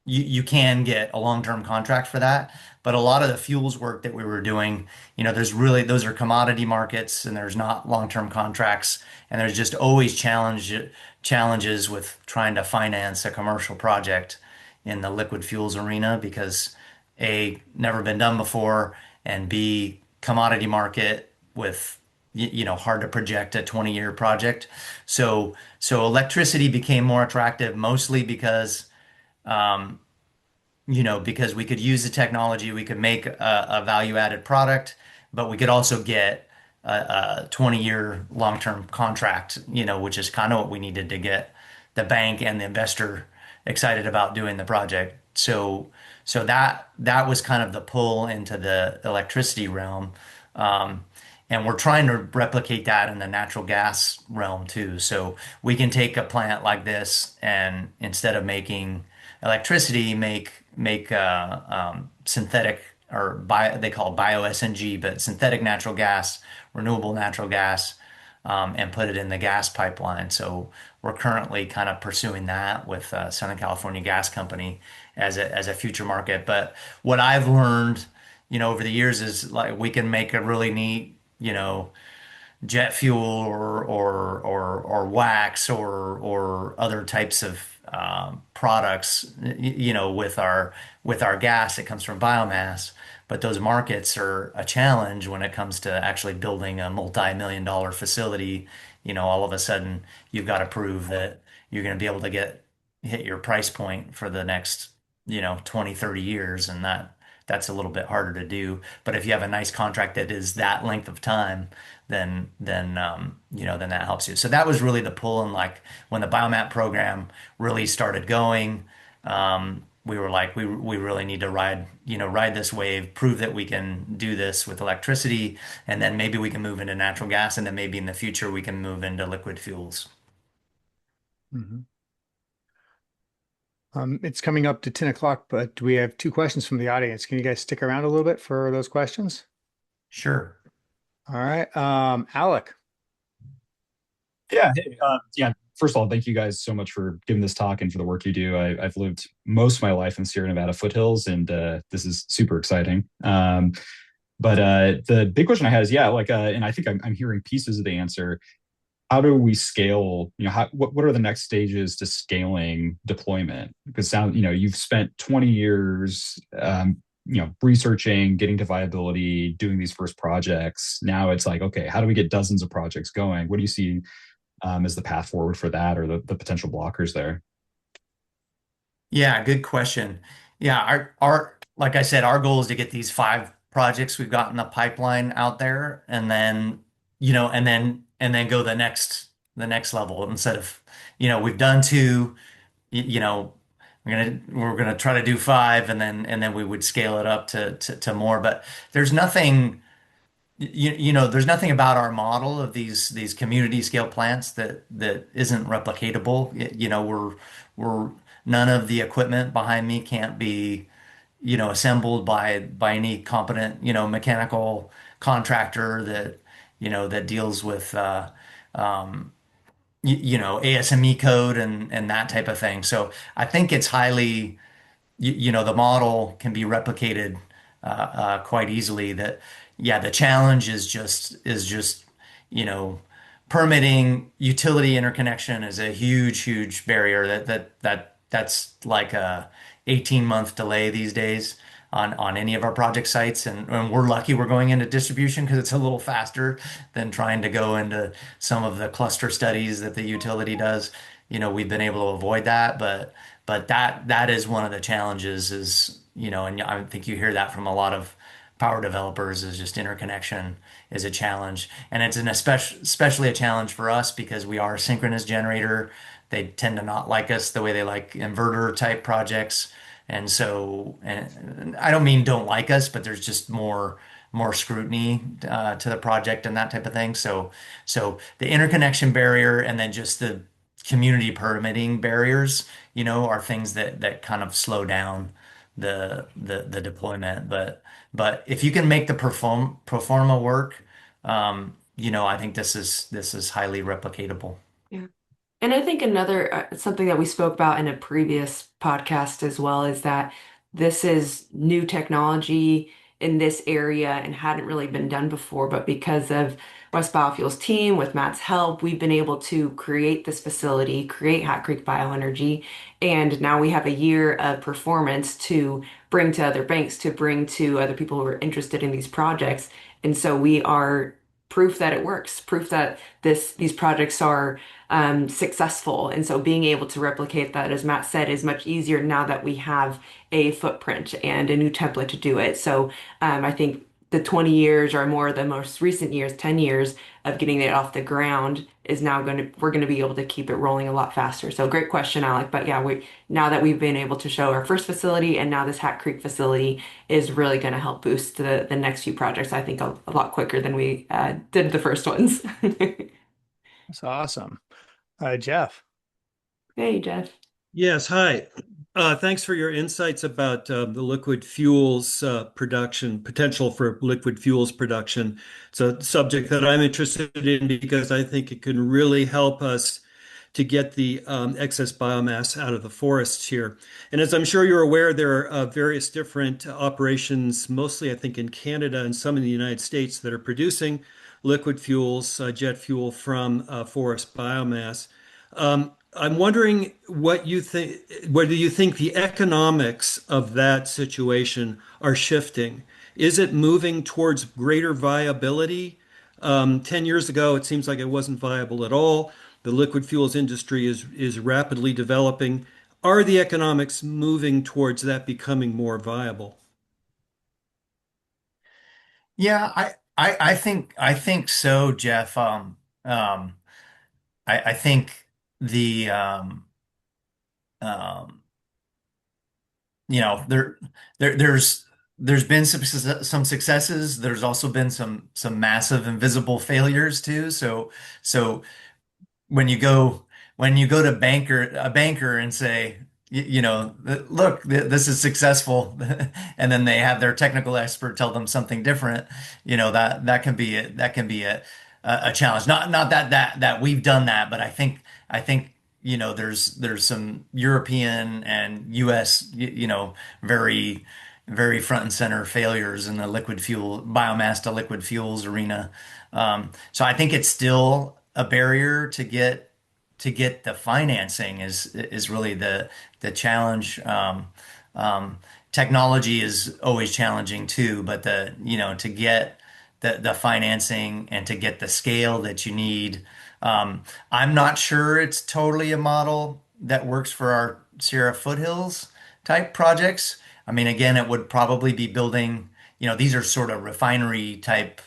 you can get a long-term contract for that. But a lot of the fuels work that we were doing, there's really, those are commodity markets and there's not long-term contracts. And there's just always challenges with trying to finance a commercial project in the liquid fuels arena because A, never been done before, and B, commodity market with, hard to project a 20-year project. So electricity became more attractive mostly um, because we could use the technology, we could make a value-added product, but we could also get a 20-year long-term contract, which is kind of what we needed to get the bank and the investor excited about doing the project. So that was kind of the pull into the electricity realm. Um, and we're trying to replicate that in the natural gas realm too. So we can take a plant like this and instead of making electricity, make synthetic or they call it bio-SNG, but synthetic natural gas, renewable natural gas, and put it in the gas pipeline. So we're currently kind of pursuing that with Southern California Gas Company as a future market. But what I've learned, over the years is like we can make a really neat, jet fuel or wax or other types of products, with our gas that comes from biomass. But those markets are a challenge when it comes to actually building a multi-million-dollar facility. All of a sudden you've got to prove that you're going to be able to hit your price point for the next, 20, 30 years, and that's a little bit harder to do. But if you have a nice contract that is that length of time, then that helps you. So that was really the pull. And like when the Biomat program really started going, we were like, we really need to ride this wave, prove that we can do this with electricity, and then maybe we can move into natural gas, and then maybe in the future we can move into liquid fuels. Mhm. It's coming up to 10 o'clock, but we have two questions from the audience. Can you guys stick around a little bit for those questions? Sure. All right. Alec. Yeah, hey, yeah. First of all, thank you guys so much for giving this talk and for the work you do. I've lived most of my life in Sierra Nevada foothills, and this is super exciting. But the big question I had is, yeah, like, and I think I'm hearing pieces of the answer. How do we scale? What are the next stages to scaling deployment? Because you've spent 20 years, researching, getting to viability, doing these first projects. Now it's like, okay, how do we get dozens of projects going? What do you see as the path forward for that, or the potential blockers there? Yeah, good question. Yeah, our like I said, our goal is to get these 5 projects we've got in the pipeline out there, and then go the next level instead of we've done 2, you know we're gonna try to do 5, and then we would scale it up to more. But there's nothing there's nothing about our model of these community scale plants that isn't replicatable. We're none of the equipment behind me can't be assembled by any competent mechanical contractor that deals with ASME code and that type of thing. So I think it's highly the model can be replicated quite easily. That yeah, the challenge is just you know permitting. Utility interconnection is a huge barrier. That's like a 18-month delay these days on any of our project sites, and we're lucky we're going into distribution because it's a little faster than trying to go into some of the cluster studies that the utility does. We've been able to avoid that, but that is one of the challenges and I think you hear that from a lot of power developers, is just interconnection is a challenge. And it's especially a challenge for us because we are a synchronous generator. They tend to not like us the way they like inverter type projects. And I don't mean don't like us, but there's just more scrutiny to the project and that type of thing. So the interconnection barrier, and then just community permitting barriers, are things that kind of slow down the deployment. But if you can make the pro forma work, I think this is highly replicatable. Yeah. And I think another something that we spoke about in a previous podcast as well is that this is new technology in this area and hadn't really been done before, but because of West Biofuels team with Matt's help, we've been able to create this facility, create Hat Creek Bioenergy, and now we have a year of performance to bring to other banks, to bring to other people who are interested in these projects. And so we are proof that it works, proof that these projects are successful. And so being able to replicate that, as Matt said, is much easier now that we have a footprint and a new template to do it. So I think the 20 years or more, the most recent years, 10 years of getting it off the ground is now we're going to be able to keep it rolling a lot faster. So great question, Alec. But yeah, now that we've been able to show our first facility and now this Hat Creek facility is really going to help boost the next few projects, I think a lot quicker than we did the first ones. That's awesome. Jeff. Hey, Jeff. Yes, hi. Thanks for your insights about the liquid fuels production, potential for liquid fuels production. It's a subject that I'm interested in because I think it can really help us to get the excess biomass out of the forests here. And as I'm sure you're aware, there are various different operations, mostly I think in Canada and some in the United States, that are producing liquid fuels, jet fuel from forest biomass. I'm wondering what you think, whether you think the economics of that situation are shifting. Is it moving towards greater viability? 10 years ago, it seems like it wasn't viable at all. The liquid fuels industry is rapidly developing. Are the economics moving towards that becoming more viable? Yeah, I think so, Jeff. Um, I think the um, there there's been some successes. There's also been some massive invisible failures too. So when you go to a banker and say, look, this is successful, and then they have their technical expert tell them something different, that can be a challenge. Not that we've done that, but I think there's some European and US, very very front and center failures in the liquid fuel biomass to liquid fuels arena. So I think it's still a barrier to get the financing is really the challenge. Um, Technology is always challenging too, but to get the financing and to get the scale that you need. I'm not sure it's totally a model that works for our Sierra Foothills type projects. I mean, again, it would probably be building, these are sort of refinery type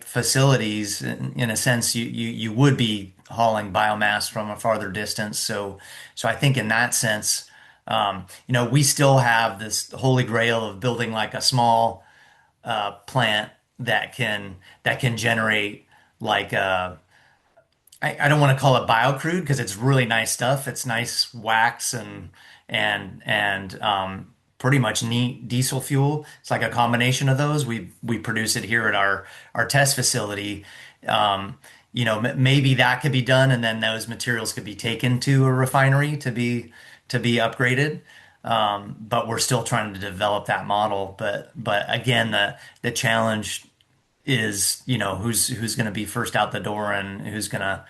facilities. In a sense, you would be hauling biomass from a farther distance. So I think in that sense, we still have this holy grail of building like a small plant that can generate like I don't want to call it biocrude because it's really nice stuff. It's nice wax and pretty much neat diesel fuel. It's like a combination of those. We produce it here at our test facility. Maybe that could be done, and then those materials could be taken to a refinery to be upgraded. But we're still trying to develop that model. But again, the challenge is, who's going to be first out the door and who's going to,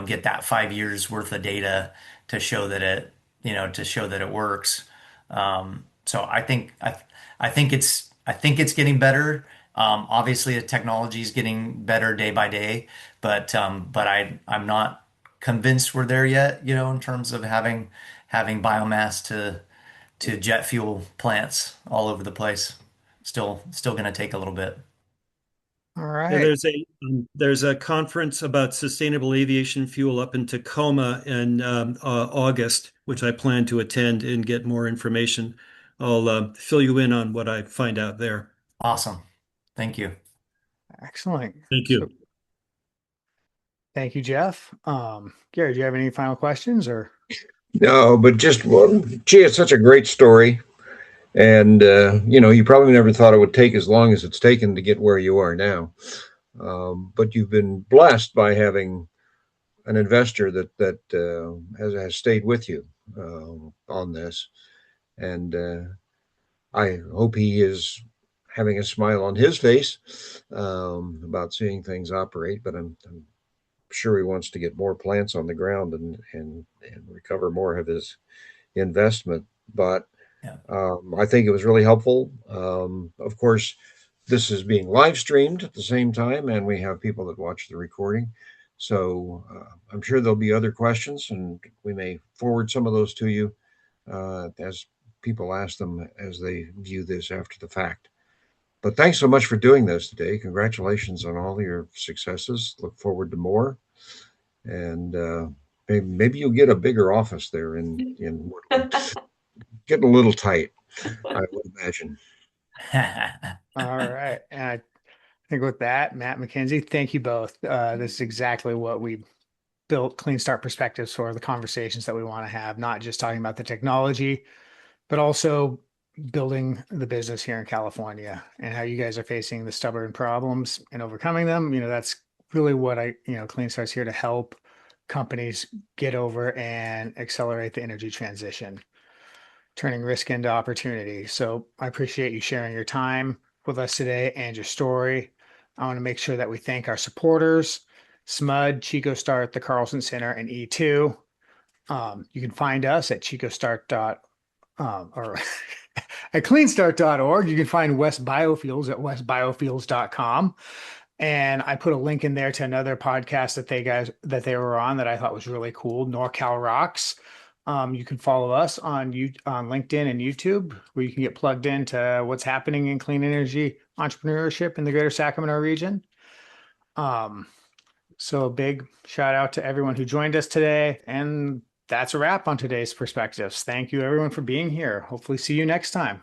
get that 5 years worth of data to show that it works. So I think it's getting better. Obviously, the technology is getting better day by day, but I'm not convinced we're there yet, in terms of having biomass to jet fuel plants all over the place. Still going to take a little bit. All Yeah, right. there's a conference about sustainable aviation fuel up in Tacoma in August, which I plan to attend and get more information. I'll fill you in on what I find out there. Awesome. Thank you. Excellent. Thank So you. Thank you, Jeff. Gary, do you have any final questions or? No, but just, well, gee, it's such a great story. And, you probably never thought it would take as long as it's taken to get where you are now. But you've been blessed by having an investor that has stayed with you on this. And I hope he is having a smile on his face about seeing things operate. But I'm sure he wants to get more plants on the ground and recover more of his investment. But Yeah. I think it was really helpful. Of course, this is being live streamed at the same time, and we have people that watch the recording. So I'm sure there'll be other questions, and we may forward some of those to you as people ask them as they view this after the fact. But thanks so much for doing this today. Congratulations on all your successes. Look forward to more. And maybe you'll get a bigger office there in Woodland. Getting a little tight, I would imagine. All right. And I think with that, Matt, Mackenzie, thank you both. This is exactly what we built Clean Start Perspectives for, the conversations that we want to have, not just talking about the technology, but also building the business here in California and how you guys are facing the stubborn problems and overcoming them. That's really what Clean Start's here to help companies get over and accelerate the energy transition, turning risk into opportunity. So I appreciate you sharing your time with us today and your story. I want to make sure that we thank our supporters, SMUD, Chico Start, the Carlson Center, and E2. You can find us at chicostart. Or at cleanstart.org. You can find West Biofuels at westbiofuels.com. And I put a link in there to another podcast that they were on that I thought was really cool, NorCal Rocks. You can follow us on LinkedIn and YouTube, where you can get plugged into what's happening in clean energy entrepreneurship in the greater Sacramento region. So a big shout out to everyone who joined us today. And that's a wrap on today's perspectives. Thank you everyone for being here. Hopefully see you next time.